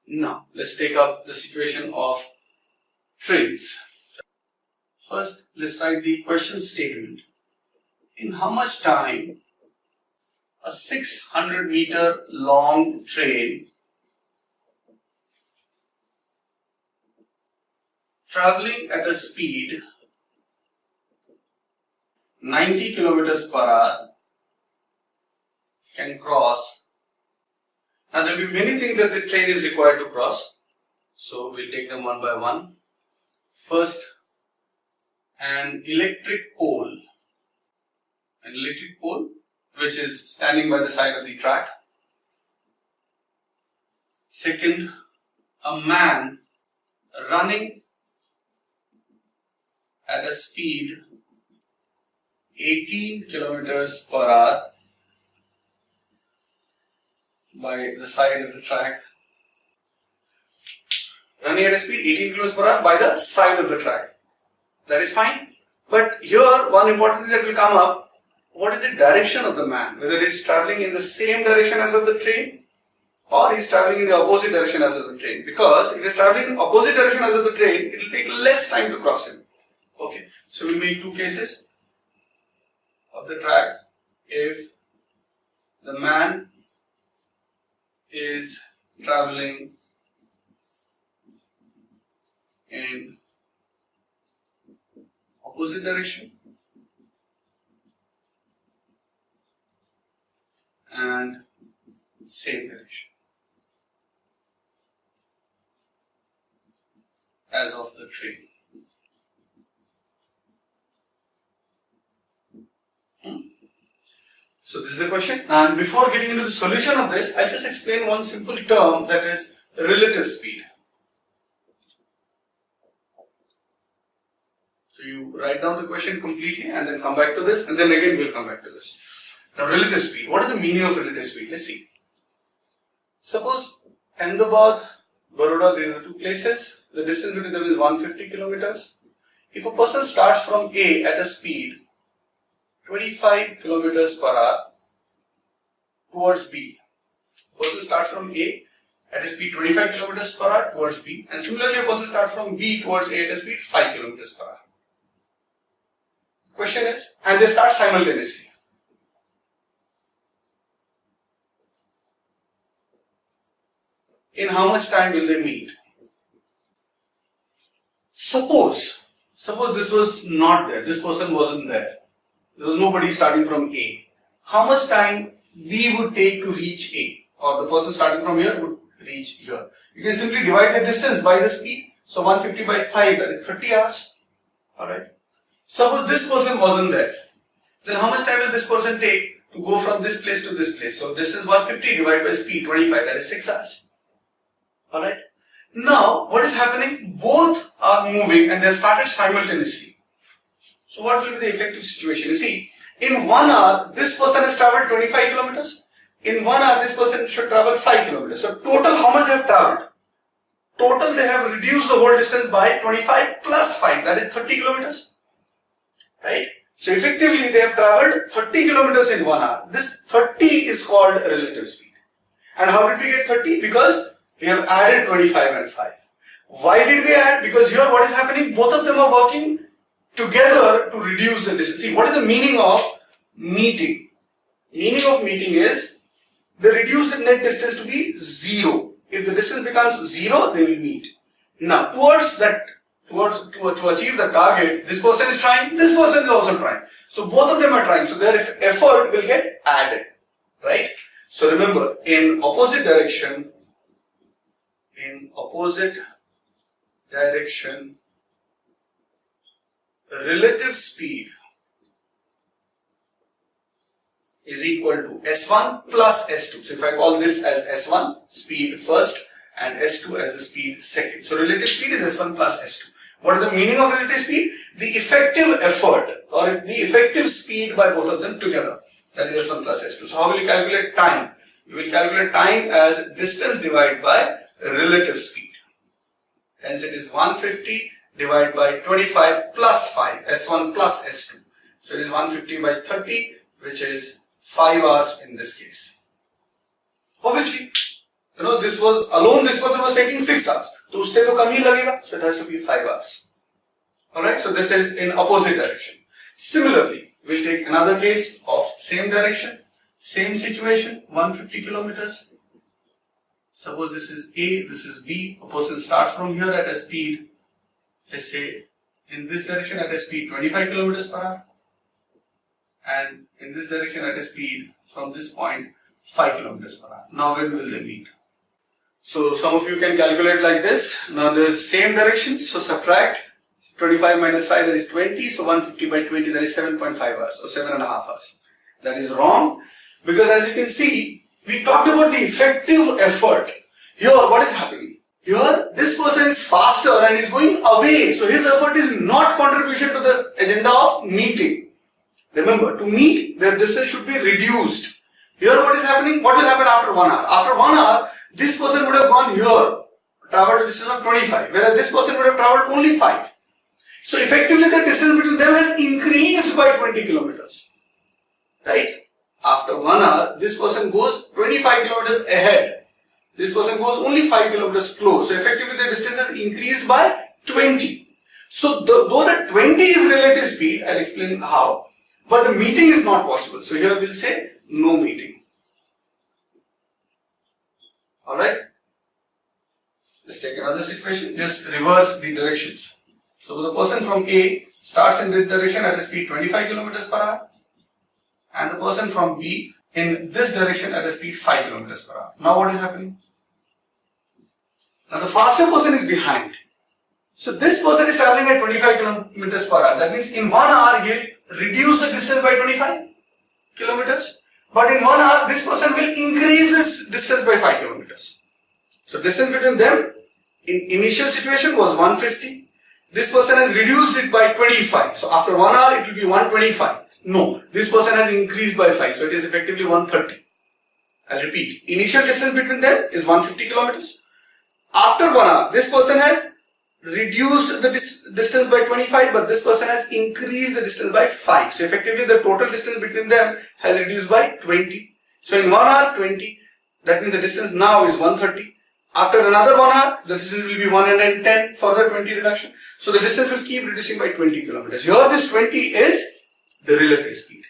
Now, let's take up the situation of trains. First, let's write the question statement. In how much time a 600-meter long train traveling at a speed 90 kilometers per hour can cross? Now there will be many things that the train is required to cross, so we'll take them one by one. First, an electric pole which is standing by the side of the track. Second, a man running at a speed 18 kilometers per hour by the side of the track. Running at a speed 18 kilometers per hour by the side of the track. That is fine. But here one important thing that will come up, what is the direction of the man? Whether he is travelling in the same direction as of the train or he is travelling in the opposite direction as of the train. Because if he is travelling in opposite direction as of the train, it will take less time to cross him. Okay, so we make two cases of the track. If the man is travelling in opposite direction and same direction as of the train. So this is the question, and before getting into the solution of this, I'll just explain one simple term, that is relative speed. So you write down the question completely and then come back to this, and then again we'll come back to this. Now relative speed, what is the meaning of relative speed? Let's see. Suppose Ahmedabad, Baroda, these are two places, the distance between them is 150 kilometers. If a person starts from A at a speed 25 kilometers per hour towards B. Person starts from A at a speed 25 kilometers per hour towards B, and similarly a person starts from B towards A at a speed 5 kilometers per hour. Question is, and they start simultaneously. In how much time will they meet? Suppose this was not there, this person wasn't there. There was nobody starting from A. How much time B would take to reach A? Or the person starting from here would reach here. You can simply divide the distance by the speed. So 150 by 5, that is 30 hours. Alright. Suppose this person wasn't there. Then how much time will this person take to go from this place to this place? So distance 150 divided by speed 25, that is 6 hours. Alright. Now what is happening? Both are moving and they have started simultaneously. So what will be the effective situation? You see, in 1 hour, this person has travelled 25 kilometers. In 1 hour, this person should travel 5 kilometers. So total, how much they have travelled? Total, they have reduced the whole distance by 25 plus 5, that is 30 kilometers. Right? So effectively, they have travelled 30 kilometers in 1 hour. This 30 is called relative speed. And how did we get 30? Because we have added 25 and 5. Why did we add? Because here what is happening? Both of them are working together to reduce the distance. See, what is the meaning of meeting? Meaning of meeting is they reduce the net distance to be 0. If the distance becomes 0, they will meet. Now, to achieve the target, this person is trying, this person is also trying. So both of them are trying. So their effort will get added, right? So remember, in opposite direction, relative speed is equal to S1 plus S2. So if I call this as S1, speed first, and S2 as the speed second. So relative speed is S1 plus S2. What is the meaning of relative speed? The effective effort or the effective speed by both of them together. That is S1 plus S2. So how will you calculate time? You will calculate time as distance divided by relative speed. Hence it is 150 divided by 25 plus 5, S1 plus S2. So it is 150 by 30, which is 5 hours in this case. Obviously, this person was taking 6 hours. तो उससे तो कम ही लगेगा. So it has to be 5 hours. Alright, so this is in opposite direction. Similarly, we'll take another case of same direction, same situation, 150 kilometers. Suppose this is A, this is B. A person starts from here at a speed, let's say, in this direction at a speed 25 kilometers per hour, and in this direction at a speed from this point 5 kilometers per hour. Now when will they meet? So some of you can calculate like this. Now the same direction, so subtract 25 minus 5, that is 20. So 150 by 20, that is 7.5 hours or 7.5 hours. That is wrong, because as you can see, we talked about the effective effort. Here, what is happening? Here, this person is faster and is going away. So his effort is not contribution to the agenda of meeting. Remember, to meet, their distance should be reduced. Here, what is happening? What will happen after 1 hour? After 1 hour, this person would have gone here, traveled a distance of 25, whereas this person would have traveled only 5. So effectively, the distance between them has increased by 20 kilometers. Right? After 1 hour, this person goes 25 kilometers ahead. This person goes only 5 kilometers close. So effectively, the distance has increased by 20. So though the 20 is relative speed, I'll explain how, but the meeting is not possible. So here we'll say no meeting. Alright? Let's take another situation. Just reverse the directions. So the person from A starts in this direction at a speed 25 kilometers per hour, and the person from B in this direction at a speed 5 kilometers per hour. Now what is happening? Now the faster person is behind. So this person is traveling at 25 kilometers per hour. That means in 1 hour he will reduce the distance by 25 kilometers. But in 1 hour this person will increase this distance by 5 kilometers. So distance between them in initial situation was 150. This person has reduced it by 25. So after 1 hour it will be 125. No, this person has increased by 5. So it is effectively 130. I'll repeat. Initial distance between them is 150 kilometers. After 1 hour, this person has reduced the distance by 25, but this person has increased the distance by 5. So effectively the total distance between them has reduced by 20. So in 1 hour, 20. That means the distance now is 130. After another 1 hour, the distance will be 110, further 20 reduction. So the distance will keep reducing by 20 kilometers. Here this 20 is the relative speed.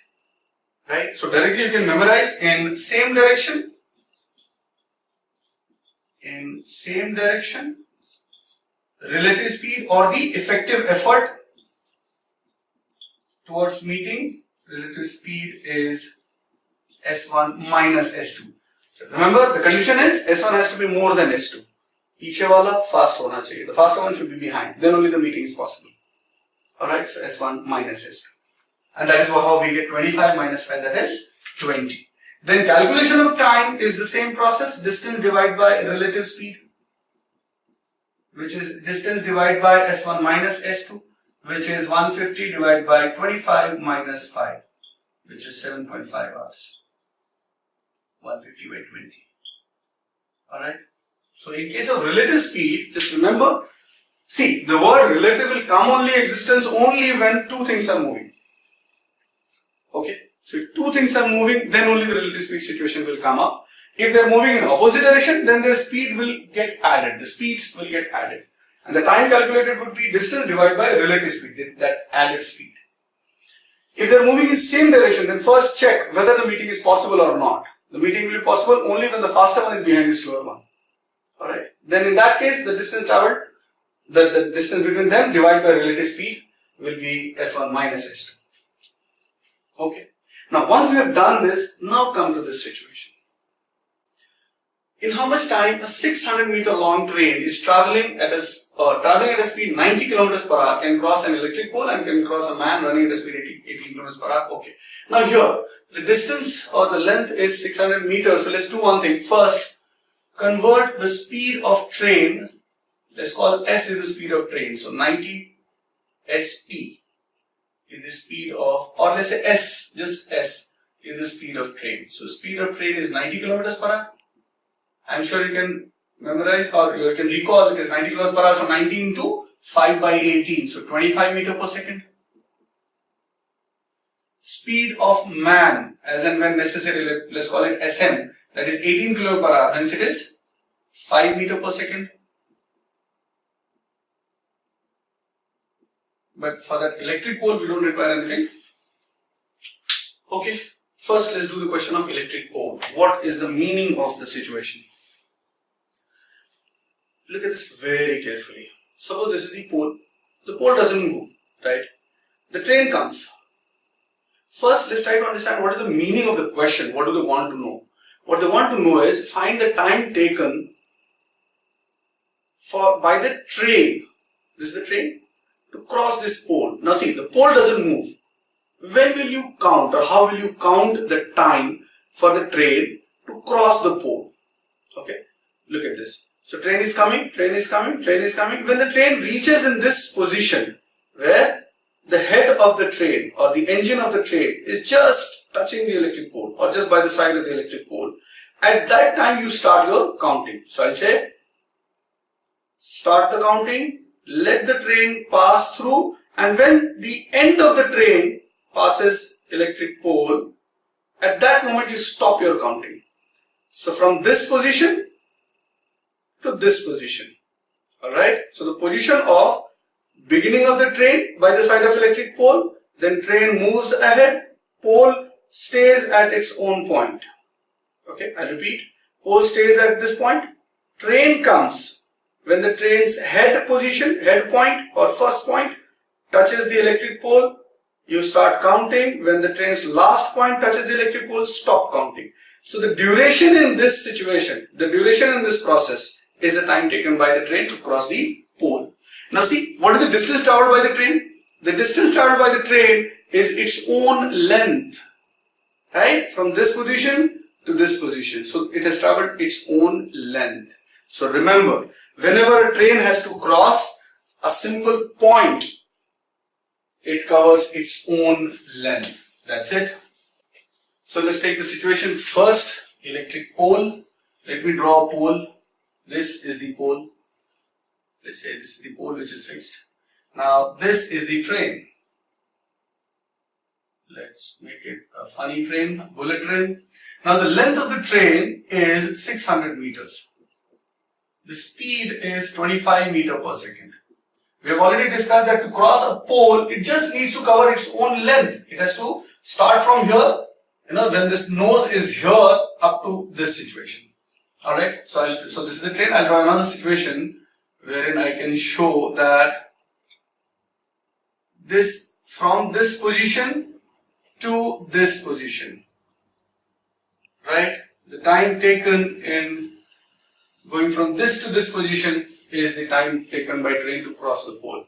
Right? So directly you can memorize in same direction. In same direction, relative speed or the effective effort towards meeting, relative speed is S1 minus S2. So remember, the condition is S1 has to be more than S2. पीछे वाला fast होना चाहिए. The faster one should be behind. Then only the meeting is possible. Alright, so S1 minus S2. And that is how we get 25 minus 5, that is 20. Then calculation of time is the same process, distance divided by relative speed, which is distance divided by S1 minus S2, which is 150 divided by 25 minus 5, which is 7.5 hours. 150 by 20. Alright. So in case of relative speed, just remember, see, the word relative will come only existence only when two things are moving. Okay. So if two things are moving, then only the relative speed situation will come up. If they are moving in opposite direction, then their speed will get added. The speeds will get added. And the time calculated would be distance divided by relative speed, that added speed. If they are moving in same direction, then first check whether the meeting is possible or not. The meeting will be possible only when the faster one is behind the slower one. Alright. Then in that case, the distance traveled, the distance between them divided by relative speed will be S1 minus S2. Okay. Now once we have done this, now come to this situation. In how much time a 600 meter long train is traveling at a speed 90 kilometers per hour, can cross an electric pole and can cross a man running at a speed 18 kilometers per hour? Okay. Now here, the distance or the length is 600 meters. So let's do one thing. First, convert the speed of train. Let's call S is the speed of train. So 90 ST is the speed of, or let's say S, just S is the speed of train. So speed of train is 90 kilometers per hour. I'm sure you can memorize or you can recall it is 90 kilometers per hour. So 19 to 5 by 18. So 25 meter per second. Speed of man, as and when necessary, let's call it SM, that is 18 km per hour. Hence it is 5 meter per second. But for that electric pole, we don't require anything. Okay, first let's do the question of electric pole. What is the meaning of the situation? Look at this very carefully. Suppose this is the pole. The pole doesn't move, right? The train comes. First, let's try to understand what is the meaning of the question. What do they want to know? What they want to know is find the time taken by the train. This is the train to cross this pole. Now see, the pole doesn't move. When will you count, or how will you count the time for the train to cross the pole? Okay, look at this. So train is coming, train is coming, train is coming. When the train reaches in this position where the head of the train or the engine of the train is just touching the electric pole or just by the side of the electric pole, at that time you start your counting. So I'll say start the counting, let the train pass through, and when the end of the train passes electric pole, at that moment you stop your counting. So from this position to this position. Alright, so the position of beginning of the train by the side of electric pole, then train moves ahead, pole stays at its own point. Okay, I'll repeat, pole stays at this point, train comes. When the train's head position, head point or first point touches the electric pole, you start counting. When the train's last point touches the electric pole, stop counting. So the duration in this situation, the duration in this process is the time taken by the train to cross the pole. Now see, what is the distance traveled by the train? The distance traveled by the train is its own length, right? From this position to this position. So it has traveled its own length. So remember, whenever a train has to cross a simple point, it covers its own length. That's it. So let's take the situation first. Electric pole. Let me draw a pole. This is the pole. Let's say this is the pole which is fixed. Now this is the train. Let's make it a funny train, a bullet train. Now the length of the train is 600 meters. The speed is 25 meters per second. We have already discussed that to cross a pole, it just needs to cover its own length. It has to start from here, when this nose is here up to this situation. Alright, so this is the train. I'll draw another situation wherein I can show that this from this position to this position, right? The time taken in going from this to this position is the time taken by train to cross the pole.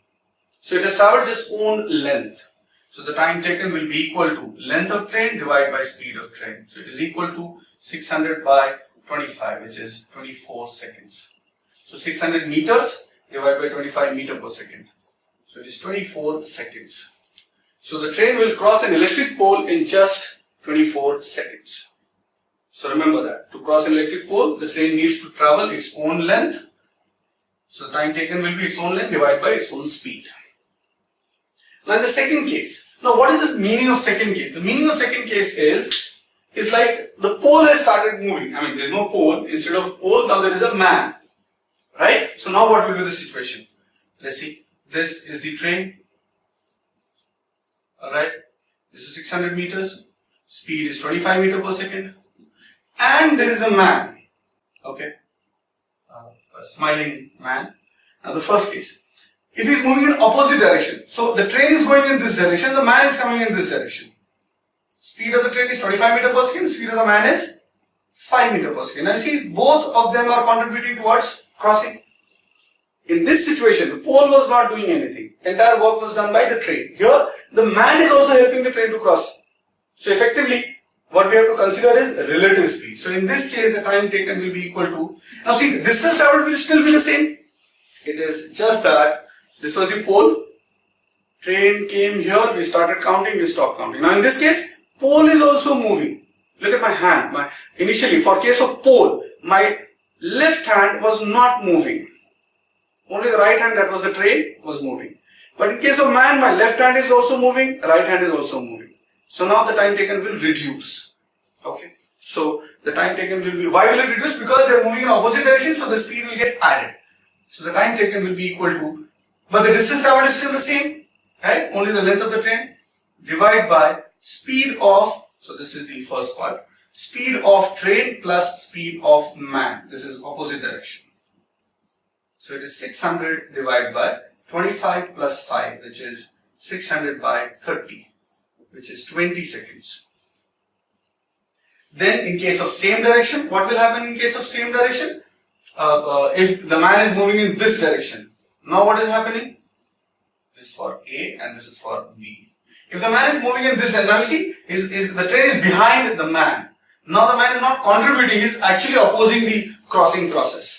So it has traveled its own length. So the time taken will be equal to length of train divided by speed of train. So it is equal to 600 by 25, which is 24 seconds. So 600 meters divided by 25 meters per second. So it is 24 seconds. So the train will cross an electric pole in just 24 seconds. So remember that. To cross an electric pole, the train needs to travel its own length. So the time taken will be its own length divided by its own speed. Now in the second case. Now what is the meaning of second case? The meaning of second case is like the pole has started moving. I mean, there is no pole. Instead of pole, now there is a man. Right? So now what will be the situation? Let's see. This is the train. Alright. This is 600 meters. Speed is 25 meters per second. And there is a man. Okay. A smiling man. Now the first case. If he is moving in opposite direction. So the train is going in this direction. The man is coming in this direction. Speed of the train is 25 meters per second. Speed of the man is 5 meters per second. Now you see, both of them are contributing towards crossing. In this situation, the pole was not doing anything. Entire work was done by the train. Here, the man is also helping the train to cross. So effectively, what we have to consider is relative speed. So in this case, the time taken will be equal to, now see, the distance traveled will still be the same. It is just that this was the pole. Train came here, we started counting, we stopped counting. Now in this case, pole is also moving. Look at my hand. Initially, for case of pole, my left hand was not moving. Only the right hand, that was the train, was moving. But in case of man, my left hand is also moving, right hand is also moving. So now the time taken will reduce. Okay. So the time taken will be, why will it reduce? Because they are moving in opposite direction, so the speed will get added. So the time taken will be equal to, but the distance traveled is still the same, right? Only the length of the train divide by speed of, so this is the first part, speed of train plus speed of man. This is opposite direction. So it is 600 divided by 25 plus 5, which is 600 by 30, which is 20 seconds. Then in case of same direction, what will happen in case of same direction? If the man is moving in this direction, now what is happening? This is for A and this is for B. If the man is moving in this, and now you see, the train is behind the man. Now the man is not contributing, he is actually opposing the crossing process.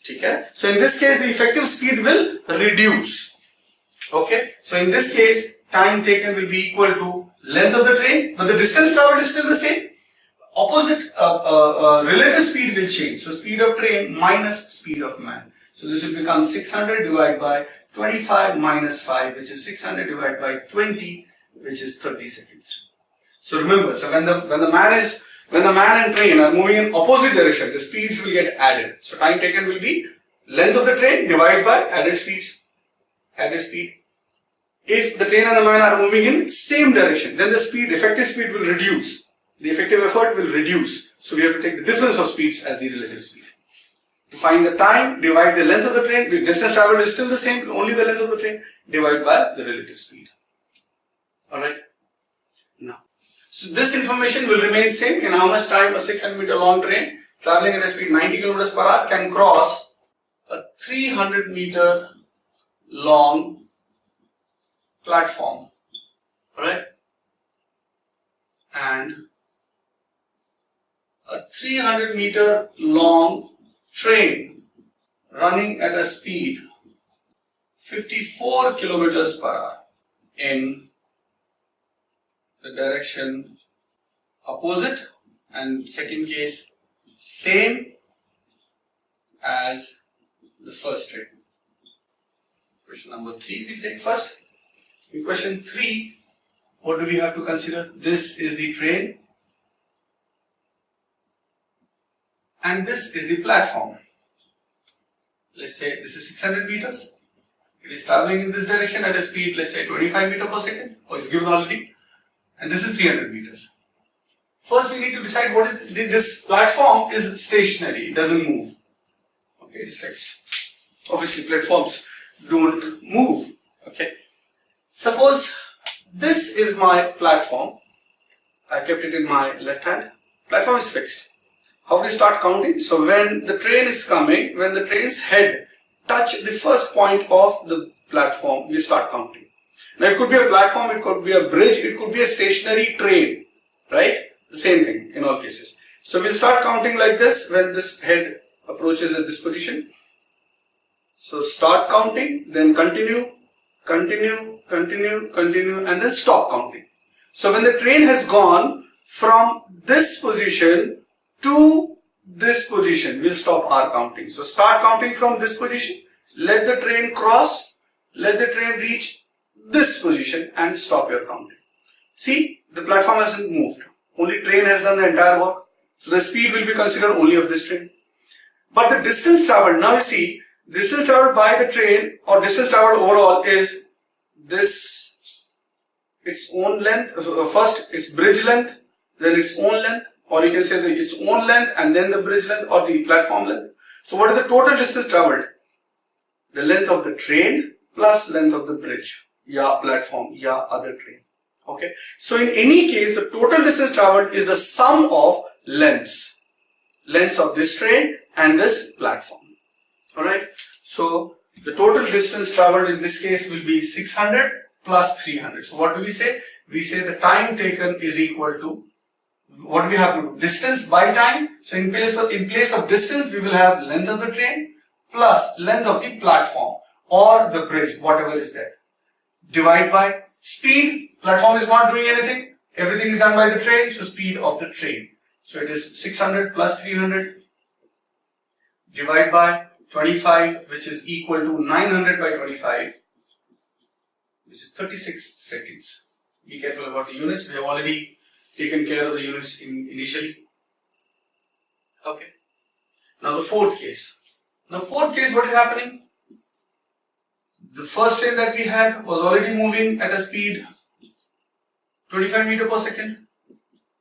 Okay? So in this case, the effective speed will reduce. Okay? So in this case, time taken will be equal to length of the train, but the distance traveled is still the same. Opposite relative speed will change. So speed of train minus speed of man. So this will become 600 divided by 25 minus 5, which is 600 divided by 20, which is 30 seconds. So remember, so when the man and train are moving in opposite direction, the speeds will get added. So time taken will be length of the train divided by added speeds. Added speed. If the train and the man are moving in same direction, then the speed, effective speed will reduce. The effective effort will reduce. So we have to take the difference of speeds as the relative speed. To find the time, divide the length of the train. The distance traveled is still the same, only the length of the train, divide by the relative speed. Alright. Now, so this information will remain same in how much time a 600-meter long train traveling at a speed 90 kilometers per hour can cross a 300-meter long platform. Alright. And a 300-meter long train running at a speed 54 kilometers per hour in the direction opposite, and second case same as the first train. Question number 3 we take first. In question 3, what do we have to consider? This is the train and this is the platform. Let's say this is 600 meters. It is traveling in this direction at a speed, let's say 25 meters per second, or it's given already. And this is 300 meters. First we need to decide what is this platform is stationary, it doesn't move. Okay, it's text. Obviously platforms don't move. Okay. Suppose this is my platform. I kept it in my left hand. Platform is fixed. How do you start counting? So when the train is coming, when the train's head touch the first point of the platform, we start counting. Now it could be a platform, it could be a bridge, it could be a stationary train, right? The same thing in all cases. So we'll start counting like this when this head approaches at this position. So start counting, then continue, continue, continue, continue, and then stop counting. So when the train has gone from this position to this position, we'll stop our counting. So start counting from this position, let the train cross, let the train reach this position and stop your counting. See, the platform hasn't moved. Only train has done the entire work. So the speed will be considered only of this train. But the distance traveled, now you see, distance traveled by the train or distance traveled overall is this, its own length. First its bridge length, then its own length, or you can say its own length and then the bridge length or the platform length. So what is the total distance traveled? The length of the train plus length of the bridge, platform, other train. Okay. So in any case, the total distance traveled is the sum of lengths. Lengths of this train and this platform. Alright. So the total distance traveled in this case will be 600 plus 300. So what do we say? We say the time taken is equal to, what do we have to do? Distance by time. So in place of distance, we will have length of the train plus length of the platform or the bridge, whatever is there. Divide by speed. Platform is not doing anything. Everything is done by the train. So speed of the train. So it is 600 plus 300. Divide by 25, which is equal to 900 by 25, which is 36 seconds. Be careful about the units. We have already taken care of the units initially. Okay. Now the fourth case. Now fourth case, what is happening? The first train that we had was already moving at a speed 25 meters per second.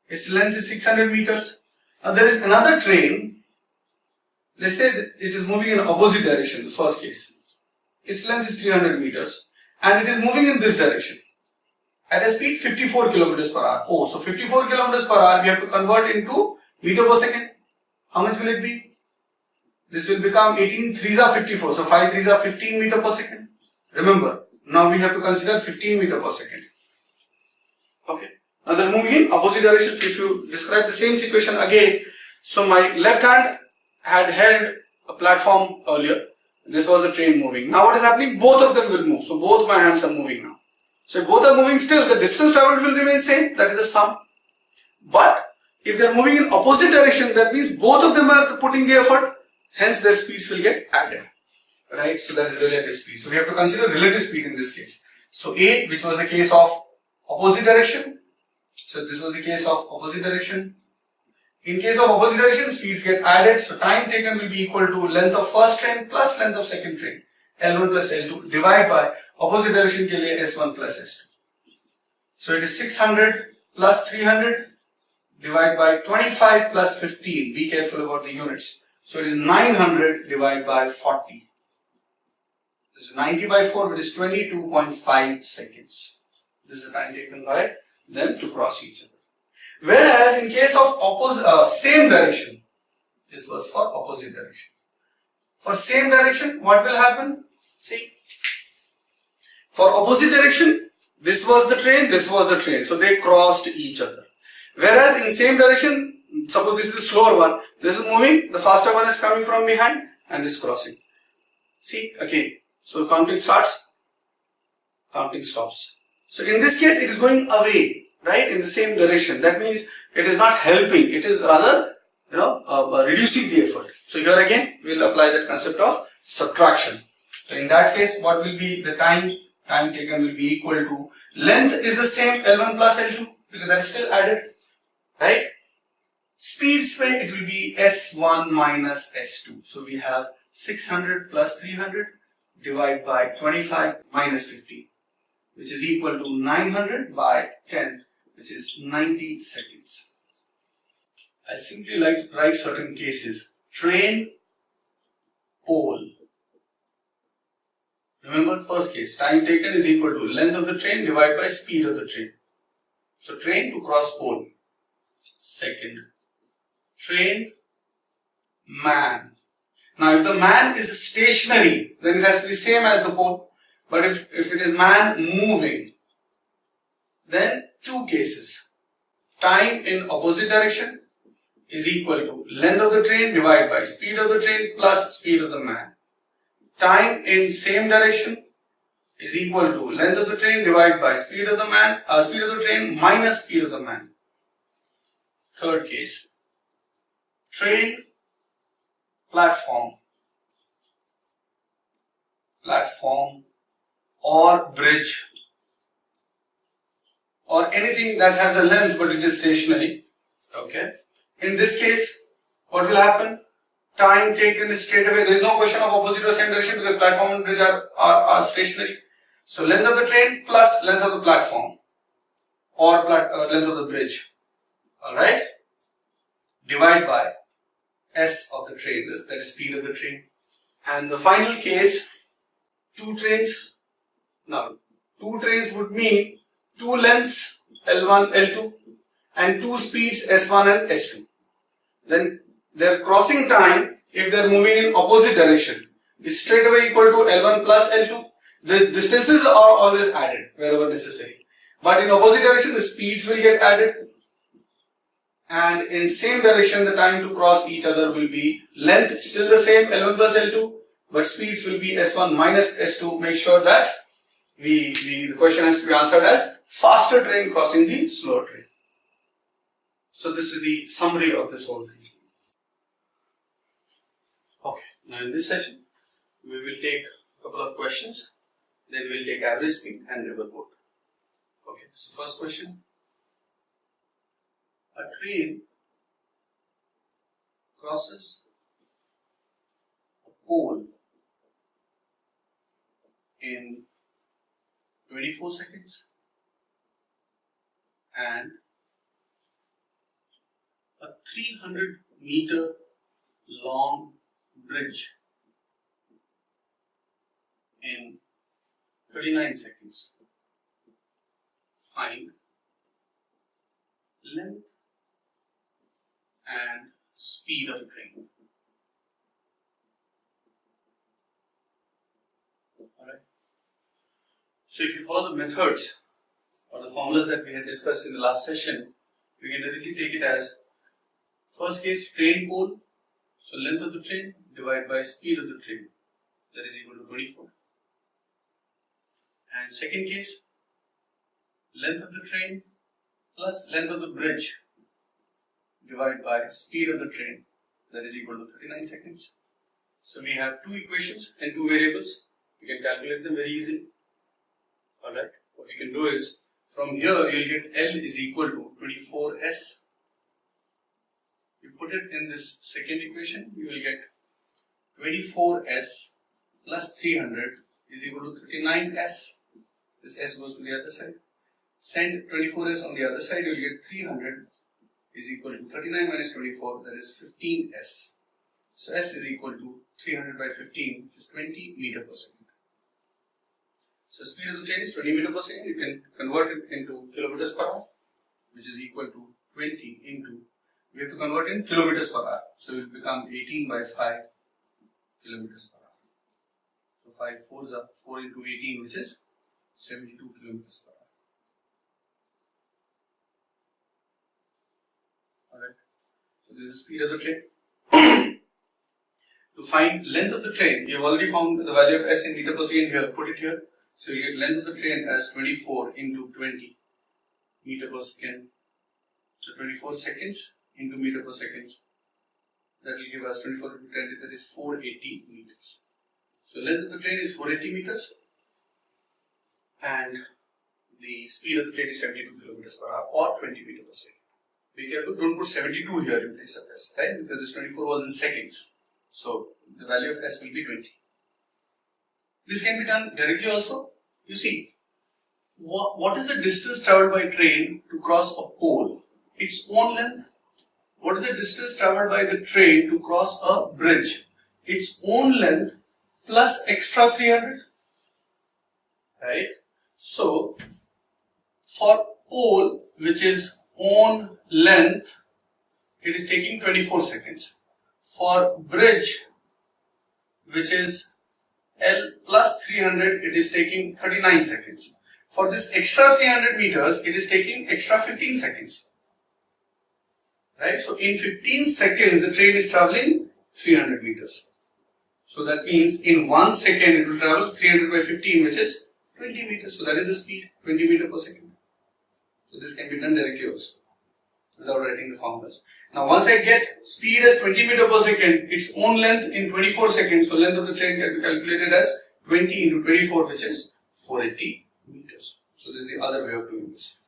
Its length is 600 meters. Now there is another train. Let's say that it is moving in opposite direction, the first case. Its length is 300 meters and it is moving in this direction at a speed 54 kilometers per hour. Oh, so 54 kilometers per hour we have to convert into meter per second. How much will it be? This will become 18 3s are 54. So 5 3s are 15 meter per second. Remember, now we have to consider 15 meter per second. Okay. Now they're moving in opposite directions. If you describe the same situation again, so my left hand had held a platform earlier. This was the train moving. Now what is happening? Both of them will move. So both my hands are moving now. So if both are moving still, the distance traveled will remain same. That is the sum. But if they are moving in opposite direction, that means both of them are putting the effort. Hence their speeds will get added. Right? So that is relative speed. So we have to consider relative speed in this case. So A, which was the case of opposite direction. So this was the case of opposite direction. In case of opposite direction, speeds get added. So time taken will be equal to length of first train plus length of second train. L1 plus L2 divided by opposite direction ke liye S1 plus S2. So it is 600 plus 300 divided by 25 plus 15. Be careful about the units. So it is 900 divided by 40. This is 90 by 4, which is 22.5 seconds. This is the time taken by them to cross each other. Whereas in case of same direction, this was for opposite direction. For same direction, what will happen? See, for opposite direction, this was the train, this was the train. So they crossed each other. Whereas in same direction, suppose this is the slower one, this is moving, the faster one is coming from behind and is crossing. See, again. So counting starts, counting stops. So in this case, it is going away, right, in the same direction. That means it is not helping, it is rather, reducing the effort. So here again, we will apply that concept of subtraction. So in that case, what will be the time taken will be equal to, length is the same, L1 plus L2, because that is still added, right? Speeds, it will be S1 minus S2. So we have 600 plus 300 divided by 25 minus 50, which is equal to 900 by 10, which is 90 seconds. I simply like to write certain cases. Train, pole. Remember, first case, time taken is equal to length of the train divided by speed of the train. So train to cross pole. Second, train, man. Now if the man is stationary, then it has to be same as the pole. But if it is man moving, then two cases. Time in opposite direction is equal to length of the train divided by speed of the train plus speed of the man. Time in same direction is equal to length of the train divided by speed of the man, speed of the train minus speed of the man. Third case, train, platform or bridge or anything that has a length but it is stationary. Okay. In this case, what will happen? Time taken is straight away. There is no question of opposite or same direction because platform and bridge are stationary. So length of the train plus length of the platform or length of the bridge. Alright. Divide by S of the train. That is speed of the train. And the final case, two trains. Now, two trains would mean two lengths L1, L2 and two speeds S1 and S2. Then their crossing time, if they are moving in opposite direction, is straight away equal to L1 plus L2. The distances are always added wherever necessary. But in opposite direction, the speeds will get added. And in same direction, the time to cross each other will be length still the same, L1 plus L2, but speeds will be S1 minus S2. Make sure that the question has to be answered as faster train crossing the slower train. So this is the summary of this whole thing. Okay, now in this session, we will take a couple of questions, then we will take average speed and riverboat. Okay, so first question. A train crosses a pole in 24 seconds and a 300-meter long bridge in 39 seconds. Find length and speed of train. Alright. So if you follow the methods or the formulas that we had discussed in the last session, we can directly take it as first case train pole, so length of the train divided by speed of the train, that is equal to 24. And second case, length of the train plus length of the bridge divided by speed of the train, that is equal to 39 seconds. So we have two equations and two variables. We can calculate them very easily. Alright, what we can do is, from here you will get L is equal to 24S. You put it in this second equation, you will get 24S plus 300 is equal to 39S. This S goes to the other side. Send 24S on the other side, you will get 300 is equal to 39 minus 24, that is 15S. So S is equal to 300 by 15, which is 20 meter per second. So speed of the train is 20 meter per second. You can convert it into kilometers per hour, which is equal to 20 into, we have to convert in kilometers per hour. So it will become 18 by 5 kilometers per hour. So 5 4s are 4 into 18, which is 72 kilometers per hour. Alright. So this is the speed of the train. To find length of the train, we have already found the value of S in meter per second here. Put it here. So you get length of the train as 24 into 20 meter per second. So 24 seconds into meter per second. That will give us 24 into 20, that is 480 meters. So length of the train is 480 meters and the speed of the train is 72 kilometers per hour or 20 meters per second. Be careful, don't put 72 here in place of S, right? Because this 24 was in seconds. So the value of S will be 20. This can be done directly also. You see, what is the distance traveled by train to cross a pole? Its own length. What is the distance traveled by the train to cross a bridge? Its own length plus extra 300. Right? So, for pole, which is own length, it is taking 24 seconds. For bridge, which is L plus 300, it is taking 39 seconds. For this extra 300 meters, it is taking extra 15 seconds. Right? So in 15 seconds, the train is traveling 300 meters. So that means in 1 second, it will travel 300 by 15, which is 20 meters. So that is the speed, 20 meters per second. So this can be done directly also, without writing the formulas. Now once I get speed as 20 meters per second, its own length in 24 seconds, so length of the train can be calculated as 20 into 24, which is 480 meters. So this is the other way of doing this.